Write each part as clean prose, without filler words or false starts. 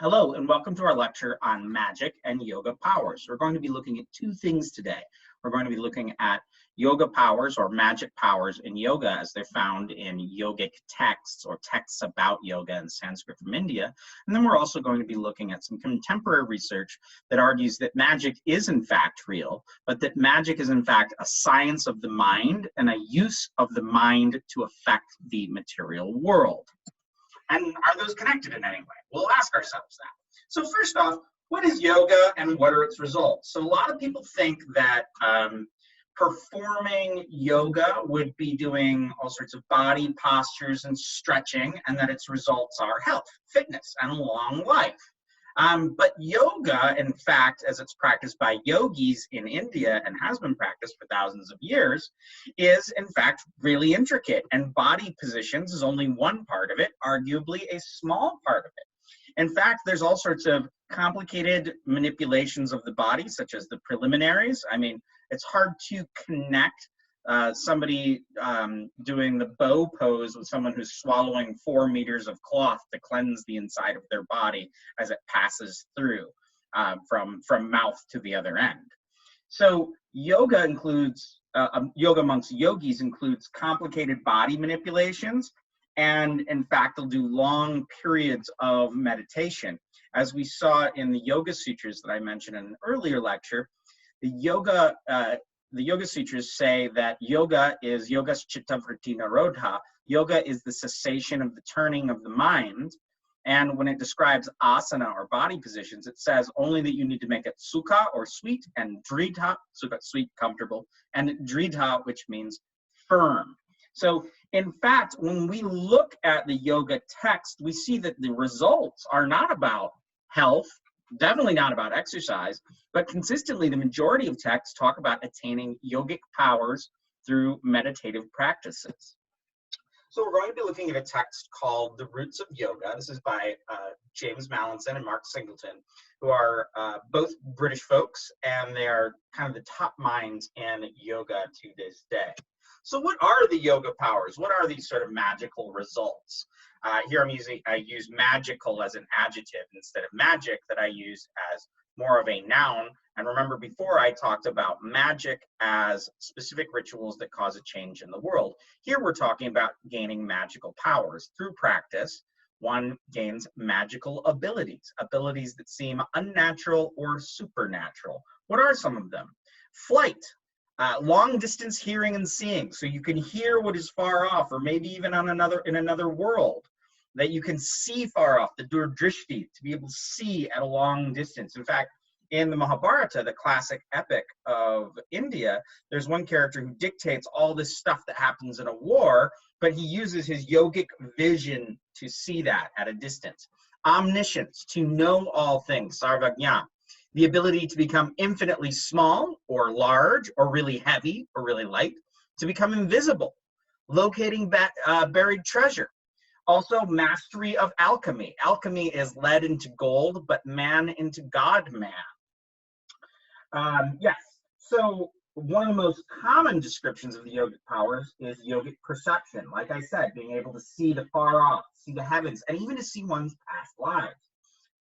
Hello, and welcome to our lecture on magic and yoga powers. We're going to be looking at two things today. We're going to be looking at yoga powers or magic powers in yoga as they're found in yogic texts or texts about yoga and Sanskrit from India. And then we're also going to be looking at some contemporary research that argues that magic is in fact real, but that magic is in fact a science of the mind and a use of the mind to affect the material world. And are those connected in any way? We'll ask ourselves that. So first off, what is yoga and what are its results? So a lot of people think that performing yoga would be doing all sorts of body postures and stretching, and that its results are health, fitness, and long life. But yoga, in fact, as it's practiced by yogis in India and has been practiced for thousands of years, is in fact really intricate, and body positions is only one part of it, arguably a small part of it. In fact, there's all sorts of complicated manipulations of the body, such as the preliminaries. I mean, it's hard to connect somebody doing the bow pose with someone who's swallowing 4 meters of cloth to cleanse the inside of their body as it passes through from mouth to the other end. So yoga includes, yoga amongst yogis includes complicated body manipulations, and in fact, they'll do long periods of meditation. As we saw in the Yoga Sutras that I mentioned in an earlier lecture, the Yoga Sutras say that yoga is yogas chitta vritti nirodha. Yoga is the cessation of the turning of the mind. And when it describes asana or body positions, it says only that you need to make it sukha or sweet, and dridha, sukha, sweet, comfortable, and dridha, which means firm. So in fact, when we look at the yoga text, we see that the results are not about health, definitely not about exercise, but consistently the majority of texts talk about attaining yogic powers through meditative practices. So we're going to be looking at a text called The Roots of Yoga. This is by James Mallinson and Mark Singleton, who are both British folks, and they are kind of the top minds in yoga to this day. So what are the yoga powers? What are these sort of magical results? Here I use magical as an adjective instead of magic, that I use as more of a noun. And remember, before I talked about magic as specific rituals that cause a change in the world. Here we're talking about gaining magical powers. Through practice, one gains magical abilities, abilities that seem unnatural or supernatural. What are some of them? Flight. Long distance hearing and seeing, so you can hear what is far off, or maybe even in another world, that you can see far off, the durdrishti, to be able to see at a long distance. In fact, in the Mahabharata, the classic epic of India, there's one character who dictates all this stuff that happens in a war, but he uses his yogic vision to see that at a distance. Omniscience, to know all things, sarvajna. The ability to become infinitely small or large or really heavy or really light, to become invisible, locating buried treasure. Also, mastery of alchemy. Alchemy is lead into gold, but man into God-man. Yes, so one of the most common descriptions of the yogic powers is yogic perception. Like I said, being able to see the far off, see the heavens, and even to see one's past lives.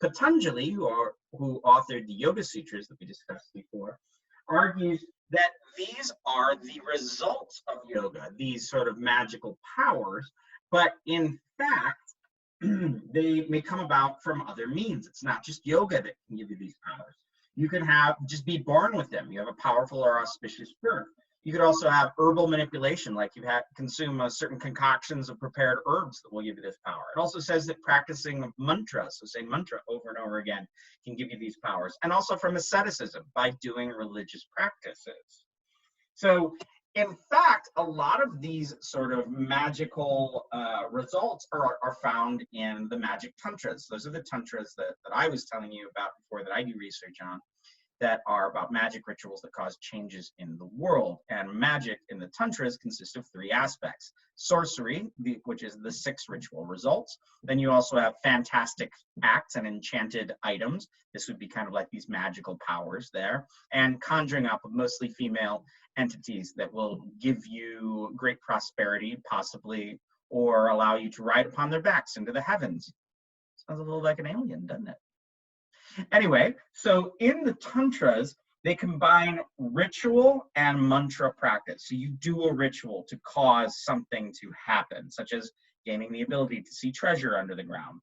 Patanjali, who authored the Yoga Sutras that we discussed before, argues that these are the results of yoga, these sort of magical powers, but in fact, they may come about from other means. It's not just yoga that can give you these powers. You can just be born with them. You have a powerful or auspicious birth. You could also have herbal manipulation, like you consume certain concoctions of prepared herbs that will give you this power. It also says that practicing mantra, so say mantra over and over again, can give you these powers. And also from asceticism, by doing religious practices. So in fact, a lot of these sort of magical results are found in the magic tantras. Those are the tantras that I was telling you about before, that I do research on, that are about magic rituals that cause changes in the world. And magic in the tantras consists of 3 aspects. Sorcery, which is the 6 ritual results. Then you also have fantastic acts and enchanted items. This would be kind of like these magical powers there. And conjuring up of mostly female entities that will give you great prosperity, possibly, or allow you to ride upon their backs into the heavens. Sounds a little like an alien, doesn't it? Anyway, so in the tantras, they combine ritual and mantra practice. So you do a ritual to cause something to happen, such as gaining the ability to see treasure under the ground.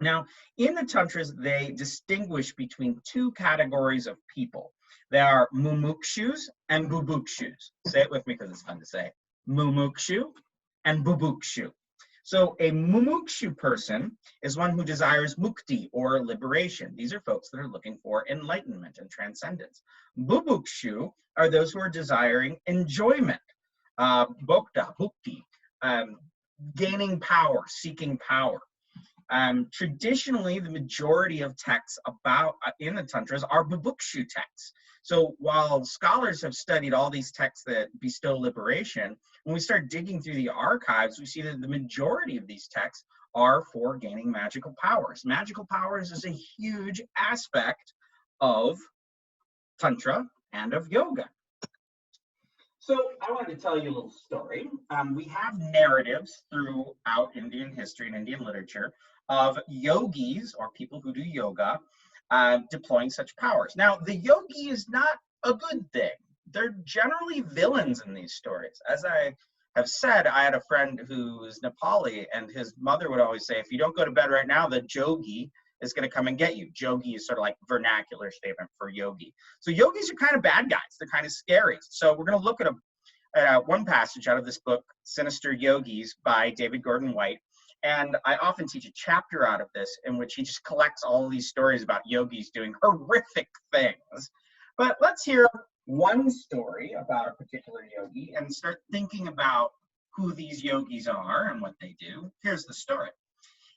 Now, in the tantras, they distinguish between two categories of people. They are mumukshus and bubukshus. Say it with me because it's fun to say. Mumukshu and bubukshu. So a mumukshu person is one who desires mukti, or liberation. These are folks that are looking for enlightenment and transcendence. Bubukshu are those who are desiring enjoyment, bhokta, bhukti, gaining power, seeking power. Traditionally, the majority of texts about in the tantras are bubukshu texts. So while scholars have studied all these texts that bestow liberation, when we start digging through the archives, we see that the majority of these texts are for gaining magical powers. Magical powers is a huge aspect of Tantra and of yoga. So I wanted to tell you a little story. We have narratives throughout Indian history and Indian literature of yogis, or people who do yoga, deploying such powers. Now, the yogi is not a good thing. They're generally villains in these stories. As I have said, I had a friend who's Nepali, and his mother would always say, if you don't go to bed right now, the jogi is going to come and get you. Jogi is sort of like vernacular statement for yogi. So yogis are kind of bad guys. They're kind of scary. So we're going to look at one passage out of this book, Sinister Yogis by David Gordon White. And I often teach a chapter out of this in which he just collects all of these stories about yogis doing horrific things. But let's hear one story about a particular yogi and start thinking about who these yogis are and what they do. Here's the story.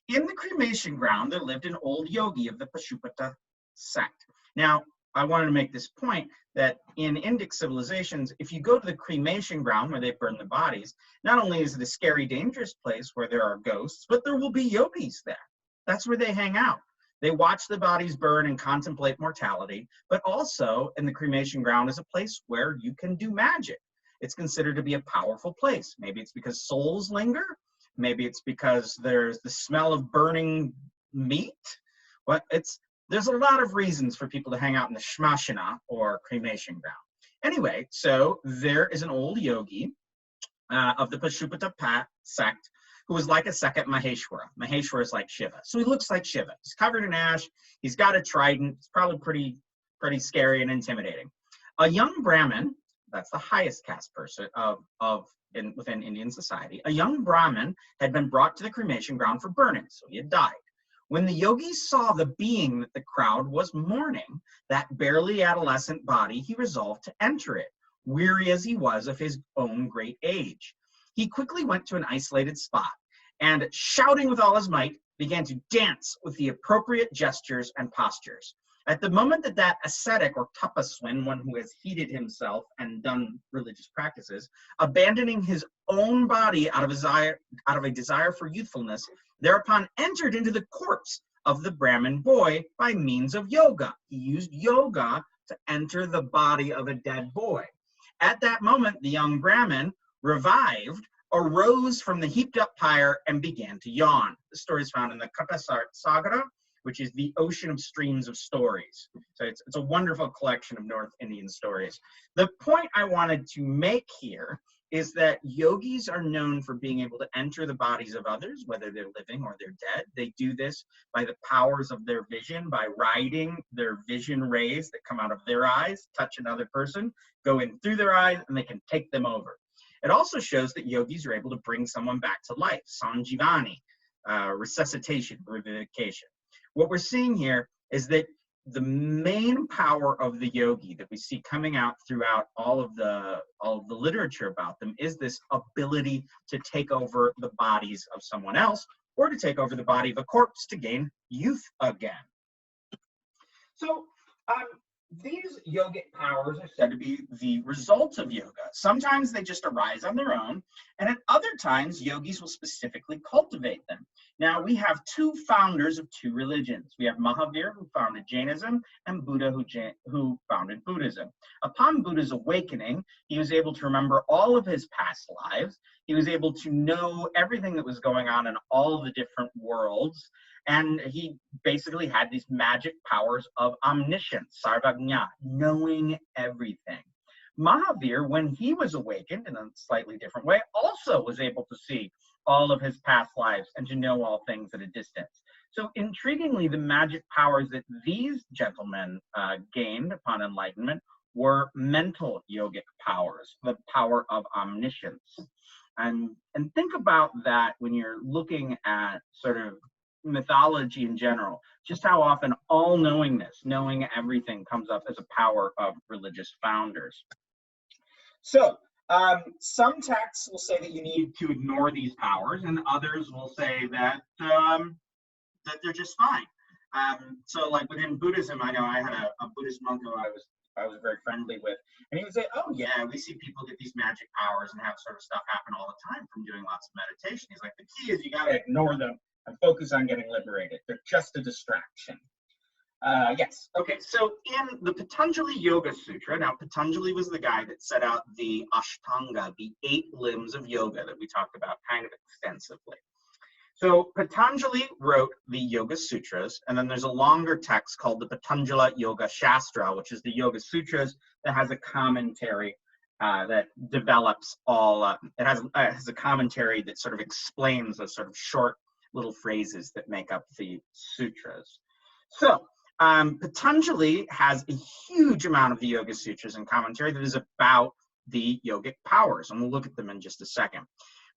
In the cremation ground, there lived an old yogi of the Pashupata sect. Now, I wanted to make this point that in Indic civilizations, if you go to the cremation ground where they burn the bodies, not only is it a scary, dangerous place where there are ghosts, but there will be yogis there. That's where they hang out. They watch the bodies burn and contemplate mortality, but also in the cremation ground is a place where you can do magic. It's considered to be a powerful place. Maybe it's because souls linger. Maybe it's because there's the smell of burning meat. But there's a lot of reasons for people to hang out in the shmashana, or cremation ground. Anyway, so there is an old yogi of the Pashupata sect who was like a second Maheshwara. Maheshwara is like Shiva. So he looks like Shiva. He's covered in ash. He's got a trident. It's probably pretty scary and intimidating. A young Brahmin, that's the highest caste person within Indian society, a young Brahmin had been brought to the cremation ground for burning, so he had died. When the yogis saw the being that the crowd was mourning, that barely adolescent body, he resolved to enter it, weary as he was of his own great age. He quickly went to an isolated spot and, shouting with all his might, began to dance with the appropriate gestures and postures. At the moment that ascetic or tapaswin, one who has heated himself and done religious practices, abandoning his own body out of a desire for youthfulness, thereupon entered into the corpse of the Brahmin boy by means of yoga. He used yoga to enter the body of a dead boy. At that moment, the young Brahmin, revived, arose from the heaped up pyre and began to yawn. The story is found in the Katha-sagara, which is the ocean of streams of stories. So it's a wonderful collection of North Indian stories. The point I wanted to make here is that yogis are known for being able to enter the bodies of others, whether they're living or they're dead. They do this by the powers of their vision, by riding their vision rays that come out of their eyes, touch another person, go in through their eyes, and they can take them over. It also shows that yogis are able to bring someone back to life, sanjivani, resuscitation, revivification. What we're seeing here is that the main power of the yogi that we see coming out throughout all of the literature about them is this ability to take over the bodies of someone else, or to take over the body of a corpse to gain youth again. So these yogic powers are said to be the result of yoga. Sometimes they just arise on their own, and at other times, yogis will specifically cultivate them. Now, we have two founders of two religions. We have Mahavir, who founded Jainism, and Buddha, who founded Buddhism. Upon Buddha's awakening, he was able to remember all of his past lives. He was able to know everything that was going on in all of the different worlds. And he basically had these magic powers of omniscience, sarvagna, knowing everything. Mahavir, when he was awakened in a slightly different way, also was able to see all of his past lives and to know all things at a distance. So intriguingly, the magic powers that these gentlemen gained upon enlightenment were mental yogic powers, the power of omniscience. And think about that when you're looking at sort of mythology in general, just how often all-knowingness, knowing everything, comes up as a power of religious founders. So some texts will say that you need to ignore these powers, and others will say that that they're just fine. So like within Buddhism, I know I had a Buddhist monk who I was very friendly with, and he would say, oh yeah, we see people get these magic powers and have sort of stuff happen all the time from doing lots of meditation. He's like, the key is you got to ignore them and focus on getting liberated. They're just a distraction. Yes, okay, so in the Patanjali Yoga Sutra, now Patanjali was the guy that set out the Ashtanga, the 8 limbs of yoga that we talked about kind of extensively. So Patanjali wrote the Yoga Sutras, and then there's a longer text called the Patanjala Yoga Shastra, which is the Yoga Sutras that has a commentary that develops all, it has a commentary that sort of explains those sort of short little phrases that make up the sutras. So Patanjali has a huge amount of the Yoga Sutras and commentary that is about the yogic powers, and we'll look at them in just a second.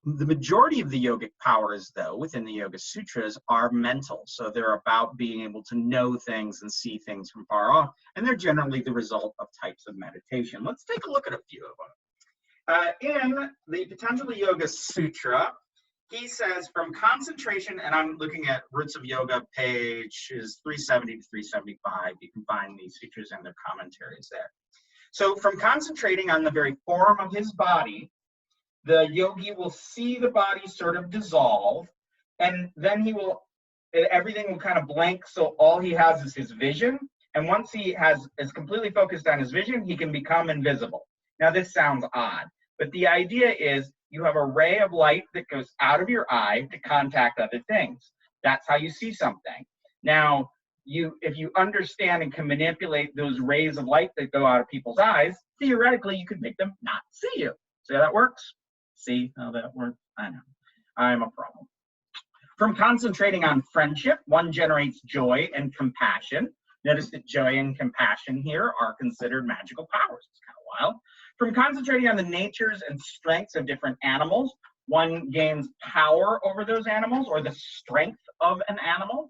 The majority of the yogic powers, though, within the Yoga Sutras are mental. So they're about being able to know things and see things from far off, and they're generally the result of types of meditation. Let's take a look at a few of them. In the Patanjali Yoga Sutra, he says, from concentration, and I'm looking at Roots of Yoga, pages 370 to 375. You can find these sutras and their commentaries there. So from concentrating on the very form of his body, the yogi will see the body sort of dissolve, and then everything will kind of blank, so all he has is his vision. And once he is completely focused on his vision, he can become invisible. Now this sounds odd, but the idea is you have a ray of light that goes out of your eye to contact other things. That's how you see something. Now, if you understand and can manipulate those rays of light that go out of people's eyes, theoretically, you could make them not see you. See how that works? See how that works? I know. I'm a problem. From concentrating on friendship, one generates joy and compassion. Notice that joy and compassion here are considered magical powers. It's kind of wild. From concentrating on the natures and strengths of different animals, one gains power over those animals or the strength of an animal.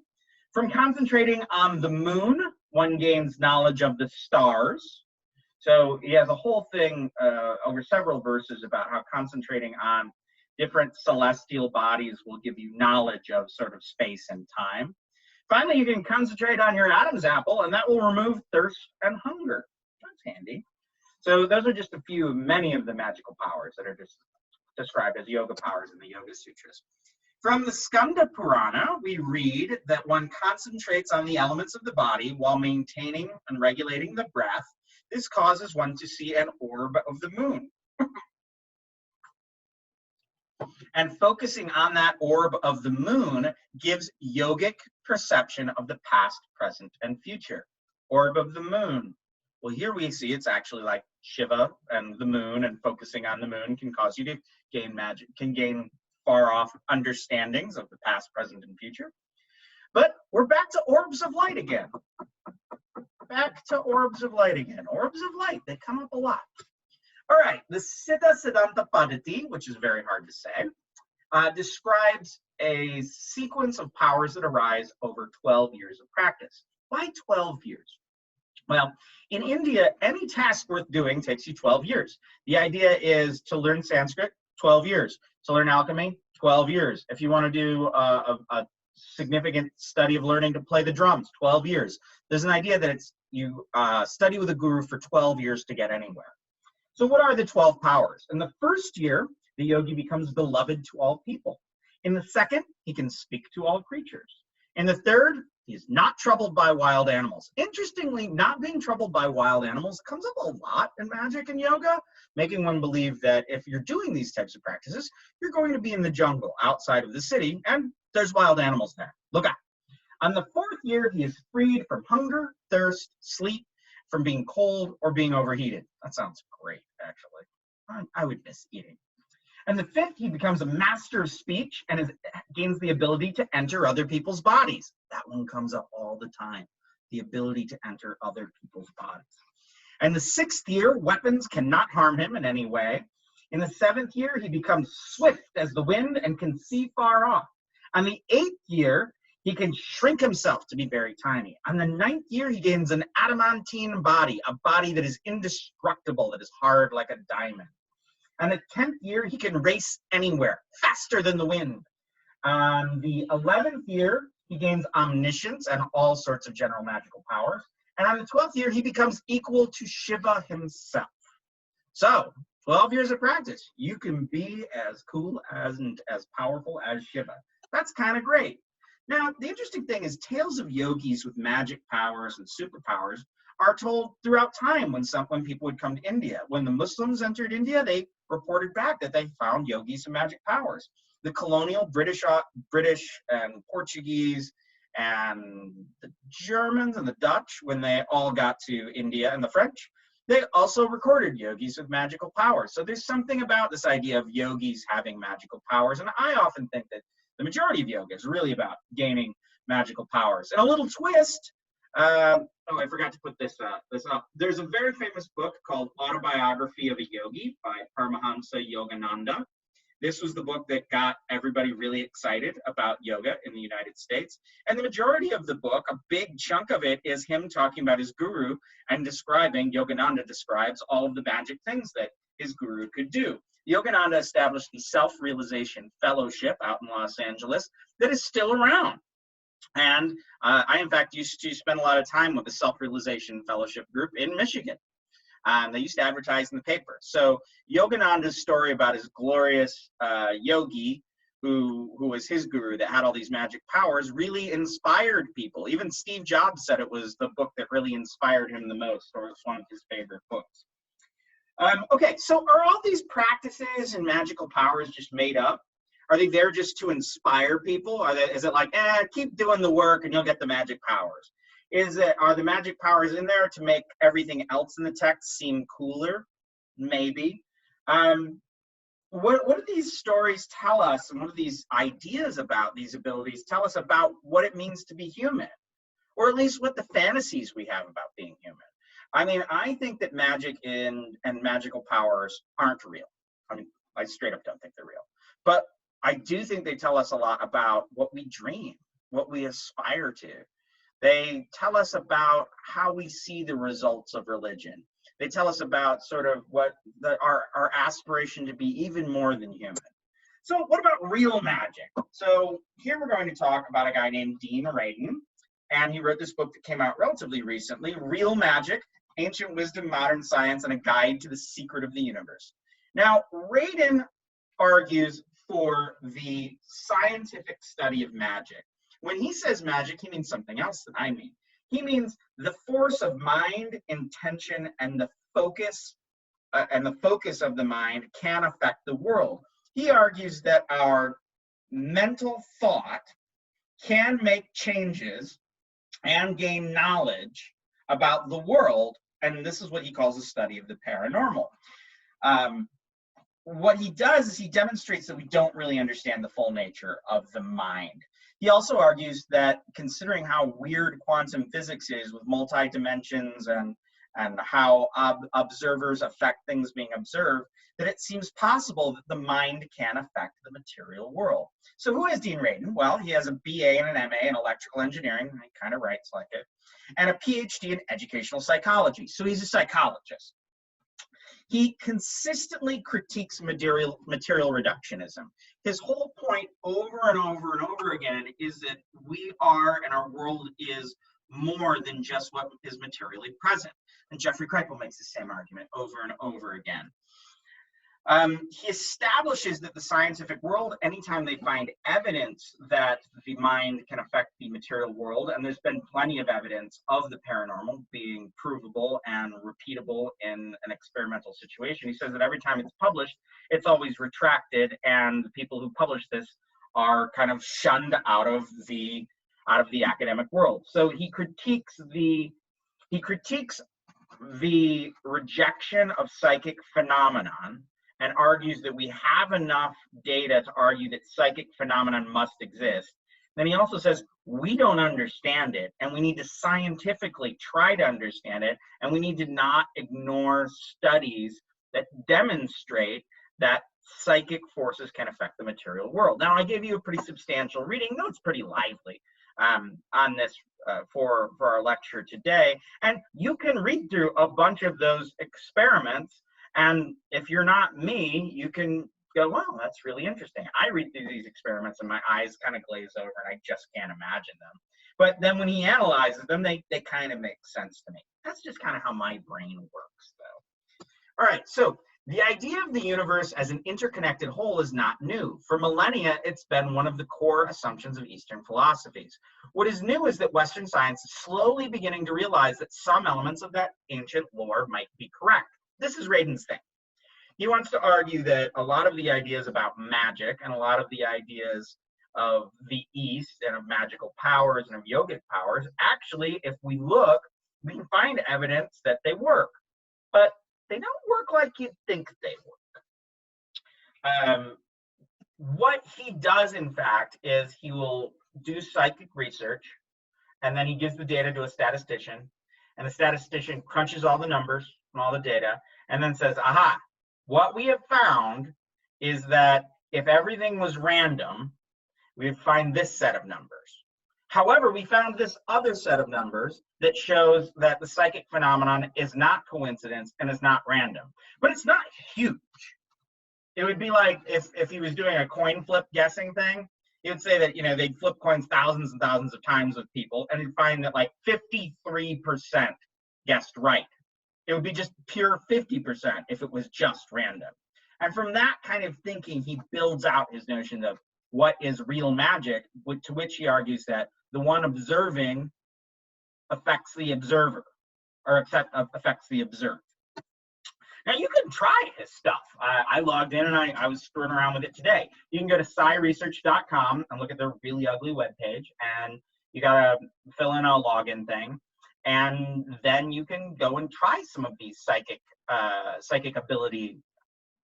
From concentrating on the moon, one gains knowledge of the stars. So he has a whole thing over several verses about how concentrating on different celestial bodies will give you knowledge of sort of space and time. Finally, you can concentrate on your Adam's apple, and that will remove thirst and hunger. That's handy. So those are just a few of many of the magical powers that are just described as yoga powers in the Yoga Sutras. From the Skanda Purana, we read that one concentrates on the elements of the body while maintaining and regulating the breath. This causes one to see an orb of the moon. And focusing on that orb of the moon gives yogic perception of the past, present, and future. Orb of the moon. Well, here we see it's actually like Shiva and the moon, and focusing on the moon can cause you to gain magic, can gain far off understandings of the past, present, and future. But we're back to orbs of light again. Back to orbs of light again. Orbs of light, they come up a lot. All right, the Siddha Siddhanta Padati, which is very hard to say, describes a sequence of powers that arise over 12 years of practice. Why 12 years? Well, in India, any task worth doing takes you 12 years. The idea is to learn Sanskrit, 12 years. To learn alchemy, 12 years. If you want to do a significant study of learning to play the drums, 12 years. There's an idea that you study with a guru for 12 years to get anywhere. So what are the 12 powers? In the first year, the yogi becomes beloved to all people. In the second, he can speak to all creatures. In the third, he is not troubled by wild animals. Interestingly, not being troubled by wild animals comes up a lot in magic and yoga, making one believe that if you're doing these types of practices, you're going to be in the jungle outside of the city, and there's wild animals there. Look out. On the fourth year, he is freed from hunger, thirst, sleep, from being cold or being overheated. That sounds great, actually. I would miss eating. And the fifth, he becomes a master of speech and gains the ability to enter other people's bodies. That one comes up all the time, the ability to enter other people's bodies. And the sixth year, weapons cannot harm him in any way. In the seventh year, he becomes swift as the wind and can see far off. On the eighth year, he can shrink himself to be very tiny. On the ninth year, he gains an adamantine body, a body that is indestructible, that is hard like a diamond. On the 10th year, he can race anywhere, faster than the wind. On the 11th year, he gains omniscience and all sorts of general magical powers. And on the 12th year, he becomes equal to Shiva himself. So, 12 years of practice, you can be as cool and as powerful as Shiva. That's kind of great. Now, the interesting thing is tales of yogis with magic powers and superpowers are told throughout time when people would come to India. When the Muslims entered India, they reported back that they found yogis and magic powers. The colonial British and Portuguese and the Germans and the Dutch, when they all got to India, and the French, they also recorded yogis with magical powers. So there's something about this idea of yogis having magical powers. And I often think that the majority of yoga is really about gaining magical powers. And a little twist, oh, I forgot to put this up. There's a very famous book called Autobiography of a Yogi by Paramahansa Yogananda. This was the book that got everybody really excited about yoga in the United States. And the majority of the book, a big chunk of it, is him talking about his guru and Yogananda describes all of the magic things that his guru could do. Yogananda established the Self-Realization Fellowship out in Los Angeles that is still around. And I, in fact, used to spend a lot of time with the Self-Realization Fellowship group in Michigan. They used to advertise in the paper. So Yogananda's story about his glorious yogi, who was his guru that had all these magic powers, really inspired people. Even Steve Jobs said it was the book that really inspired him the most, or it's one of his favorite books. Okay, so are all these practices and magical powers just made up? Are they there just to inspire people? Is it like, keep doing the work and you'll get the magic powers? Are the magic powers in there to make everything else in the text seem cooler? Maybe. What do these stories tell us, and what do these ideas about these abilities tell us about what it means to be human? Or at least what the fantasies we have about being human? I mean, I think that magic and magical powers aren't real. I mean, I straight up don't think they're real. But I do think they tell us a lot about what we dream, what we aspire to. They tell us about how we see the results of religion. They tell us about sort of what our aspiration to be even more than human. So what about real magic? So here we're going to talk about a guy named Dean Radin, and he wrote this book that came out relatively recently, Real Magic, Ancient Wisdom, Modern Science, and a Guide to the Secret of the Universe. Now, Radin argues for the scientific study of magic. When he says magic, he means something else than I mean. He means the force of mind, intention, and the focus of the mind can affect the world. He argues that our mental thought can make changes and gain knowledge about the world, and this is what he calls the study of the paranormal. What he does is he demonstrates that we don't really understand the full nature of the mind. He also argues that considering how weird quantum physics is with multi-dimensions and how observers affect things being observed, that it seems possible that the mind can affect the material world. So who is Dean Radin? Well, he has a BA and an MA in electrical engineering, he kind of writes like it, and a PhD in educational psychology. So he's a psychologist. He consistently critiques material reductionism. His whole point over and over and over again is that we are, and our world is, more than just what is materially present. And Jeffrey Kripal makes the same argument over and over again. He establishes that the scientific world, anytime they find evidence that the mind can affect the material world, and there's been plenty of evidence of the paranormal being provable and repeatable in an experimental situation, he says that every time it's published, it's always retracted, and the people who publish this are kind of shunned out of the academic world. So he critiques the rejection of psychic phenomenon and argues that we have enough data to argue that psychic phenomenon must exist. Then he also says we don't understand it, and we need to scientifically try to understand it, and we need to not ignore studies that demonstrate that psychic forces can affect the material world. Now, I gave you a pretty substantial reading, though it's pretty lively, on this for our lecture today, and you can read through a bunch of those experiments. And if you're not me, you can go, wow, that's really interesting. I read through these experiments and my eyes kind of glaze over and I just can't imagine them. But then when he analyzes them, they kind of make sense to me. That's just kind of how my brain works, though. All right, so the idea of the universe as an interconnected whole is not new. For millennia, it's been one of the core assumptions of Eastern philosophies. What is new is that Western science is slowly beginning to realize that some elements of that ancient lore might be correct. This is Radin's thing. He wants to argue that a lot of the ideas about magic and a lot of the ideas of the East and of magical powers and of yogic powers, actually, if we look, we can find evidence that they work. But they don't work like you'd think they work. What he does, in fact, is he will do psychic research, and then he gives the data to a statistician, and the statistician crunches all the numbers and all the data, and then says, aha, what we have found is that if everything was random, we would find this set of numbers. However, we found this other set of numbers that shows that the psychic phenomenon is not coincidence and is not random. But it's not huge. It would be like if he was doing a coin flip guessing thing, he would say that, you know, they'd flip coins thousands and thousands of times with people, and he'd find that like 53% guessed right. It would be just pure 50% if it was just random. And from that kind of thinking, he builds out his notion of what is real magic, to which he argues that the one observing affects the observer, or affects the observed. Now, you can try his stuff. I logged in and I was screwing around with it today. You can go to sciresearch.com and look at their really ugly webpage, and you got to fill in a login thing. And then you can go and try some of these psychic ability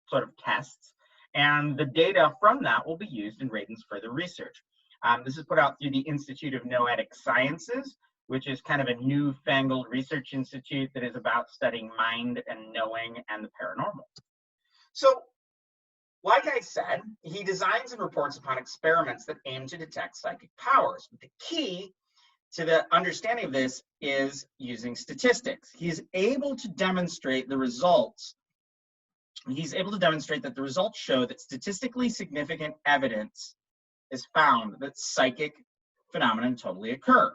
sort of tests. And the data from that will be used in Radin's further research. This is put out through the Institute of Noetic Sciences, which is kind of a newfangled research institute that is about studying mind and knowing and the paranormal. So, like I said, he designs and reports upon experiments that aim to detect psychic powers. But the key to the understanding of this is using statistics. He's able to demonstrate the results. He's able to demonstrate that the results show that statistically significant evidence is found that psychic phenomena totally occur.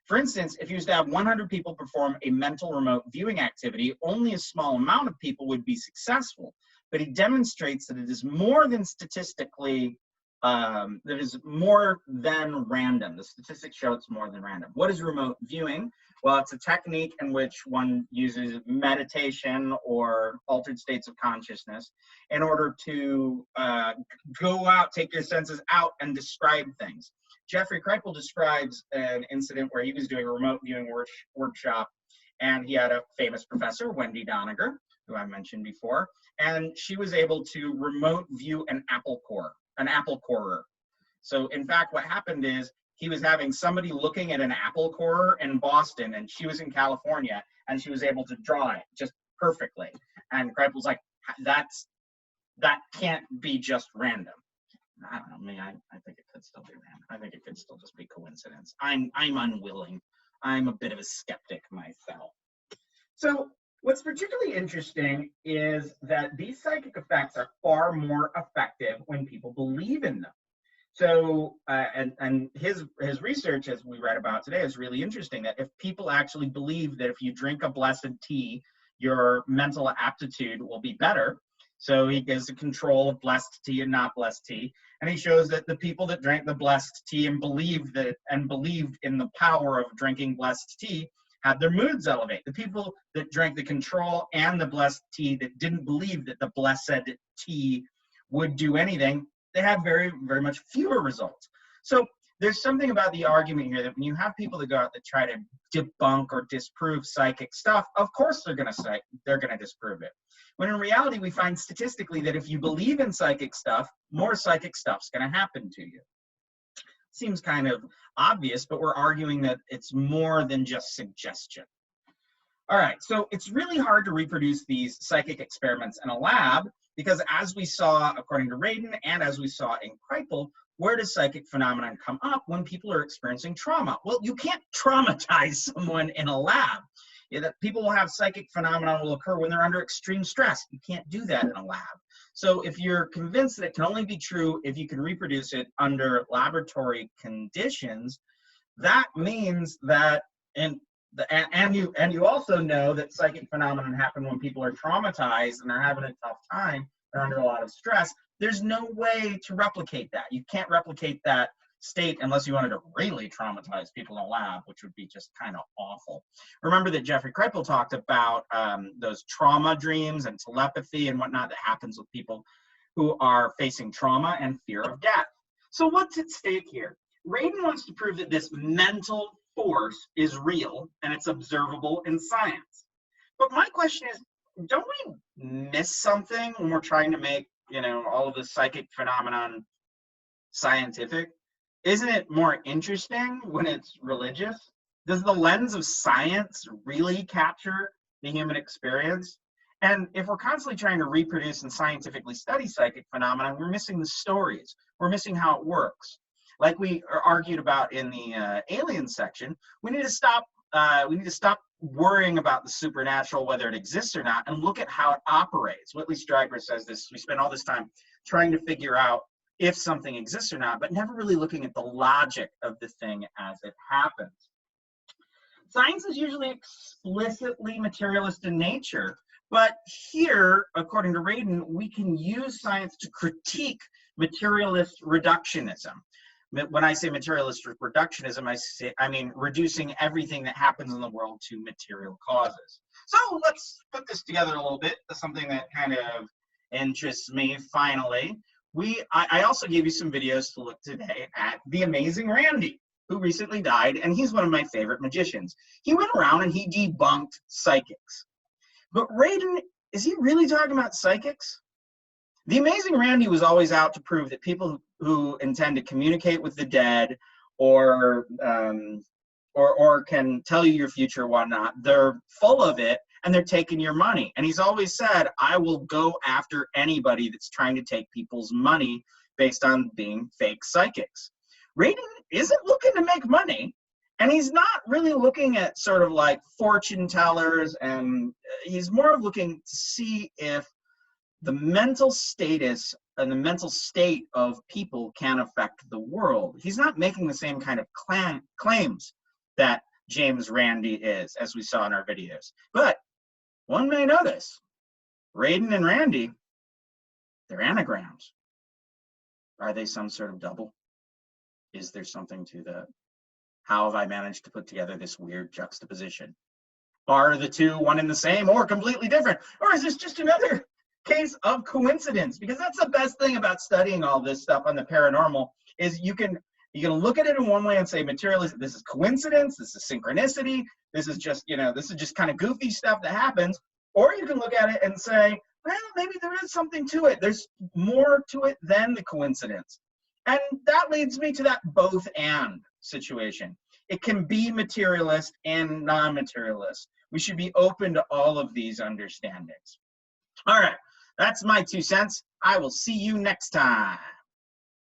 For instance, if he was to have 100 people perform a mental remote viewing activity, only a small amount of people would be successful. But he demonstrates that it is more than statistically that is more than random. The statistics show it's more than random. What is remote viewing? Well, it's a technique in which one uses meditation or altered states of consciousness in order to go out, take your senses out, and describe things. Jeffrey Kripal describes an incident where he was doing a remote viewing workshop, and he had a famous professor, Wendy Doniger, who I mentioned before, and she was able to remote view an apple corer. So in fact, what happened is he was having somebody looking at an apple corer in Boston, and she was in California, and she was able to draw it just perfectly. And Kripal's like, that can't be just random. I don't know, I think it could still be random. I think it could still just be coincidence. I'm unwilling. I'm a bit of a skeptic myself. So what's particularly interesting is that these psychic effects are far more effective when people believe in them. So, and his research, as we read about today, is really interesting, that if people actually believe that if you drink a blessed tea, your mental aptitude will be better. So he gives a control of blessed tea and not blessed tea. And he shows that the people that drank the blessed tea and believed in the power of drinking blessed tea had their moods elevate. The people that drank the control and the blessed tea that didn't believe that the blessed tea would do anything, they had very, very much fewer results. So there's something about the argument here that when you have people that go out that try to debunk or disprove psychic stuff, of course they're going to disprove it. When in reality, we find statistically that if you believe in psychic stuff, more psychic stuff's going to happen to you. Seems kind of obvious, but we're arguing that it's more than just suggestion. All right, so it's really hard to reproduce these psychic experiments in a lab because, as we saw according to Radin and as we saw in Kripal, where does psychic phenomenon come up when people are experiencing trauma? Well, you can't traumatize someone in a lab. People will have psychic phenomenon will occur when they're under extreme stress. You can't do that in a lab. So if you're convinced that it can only be true if you can reproduce it under laboratory conditions, that means that, and you also know that psychic phenomenon happen when people are traumatized and they're having a tough time, they're under a lot of stress. There's no way to replicate that. You can't replicate that state unless you wanted to really traumatize people in a lab, which would be just kind of awful. Remember that Jeffrey Kripal talked about those trauma dreams and telepathy and whatnot that happens with people who are facing trauma and fear of death. So what's at stake here? Radin wants to prove that this mental force is real and it's observable in science. But my question is, don't we miss something when we're trying to make, all of the psychic phenomenon scientific? Isn't it more interesting when it's religious? Does the lens of science really capture the human experience? And if we're constantly trying to reproduce and scientifically study psychic phenomena, we're missing the stories. We're missing how it works. Like we argued about in the alien section, we need to stop worrying about the supernatural, whether it exists or not, and look at how it operates. Whitley Strieber says this. We spend all this time trying to figure out if something exists or not, but never really looking at the logic of the thing as it happens. Science is usually explicitly materialist in nature, but here, according to Radin, we can use science to critique materialist reductionism. When I say materialist reductionism, I mean reducing everything that happens in the world to material causes. So let's put this together a little bit. That's something that kind of interests me finally. I also gave you some videos to look today at the Amazing Randi, who recently died, and he's one of my favorite magicians. He went around and he debunked psychics. But Radin, is he really talking about psychics? The Amazing Randi was always out to prove that people who intend to communicate with the dead or can tell you your future or whatnot, they're full of it and they're taking your money. And he's always said, I will go after anybody that's trying to take people's money based on being fake psychics. Radin isn't looking to make money, and he's not really looking at sort of like fortune tellers, and he's more of looking to see if the mental status and the mental state of people can affect the world. He's not making the same kind of claims that James Randi is, as we saw in our videos. But one may notice, Radin and Randi, they're anagrams. Are they some sort of double? Is there something to that? How have I managed to put together this weird juxtaposition? Are the two one and the same or completely different? Or is this just another case of coincidence? Because that's the best thing about studying all this stuff on the paranormal is you can look at it in one way and say materialism, this is coincidence, this is synchronicity, this is just kind of goofy stuff that happens. Or you can look at it and say, well, maybe there is something to it. There's more to it than the coincidence. And that leads me to that both and situation. It can be materialist and non-materialist. We should be open to all of these understandings. All right, that's my 2 cents. I will see you next time.